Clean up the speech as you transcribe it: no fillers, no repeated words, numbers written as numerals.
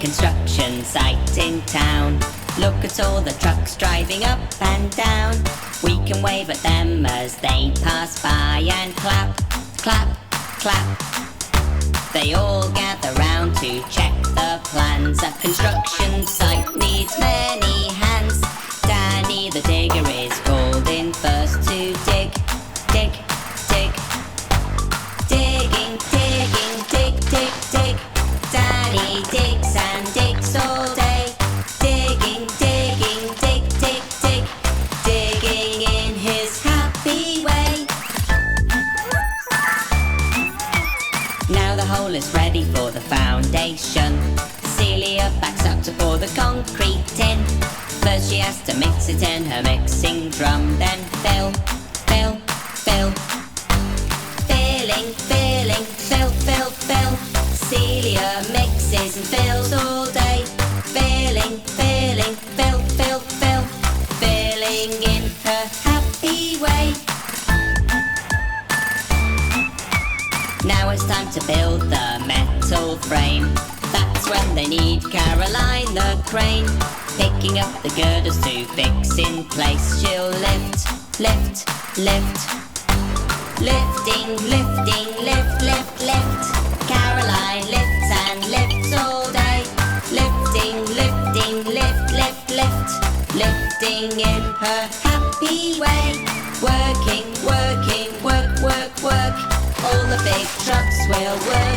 construction site in town. Look at all the trucks driving up and down. We can wave at them as they pass by and clap, clap, clap. They all gather round to check the plans. A construction site needs many hands. Danny the digger is called in first to dig, dig, dig. Digging, digging, dig, dig, dig. Danny digs and digs all day. Digging, digging, dig, dig, dig. Digging in his happy way. Now the hole is ready for the foundation. Celia backs up to pour the concrete in. First she has to mix it in her mixing drum. Then fill, fill, fill. Filling, filling, fill, fill, fill. Celia mixes and fills all day. Filling, filling, fill, fill, fill. Filling in her happy way. Now it's time to build the metal frame. That's when they need Caroline the crane. Picking up the girders to fix in place. She'll lift, lift, lift. Lifting, lifting, lift, lift, lift. Caroline lifts and lifts all day. Lifting, lifting, lift, lift, lift. Lifting in her happy way. Working, working, work, work, work. All the big trucks will work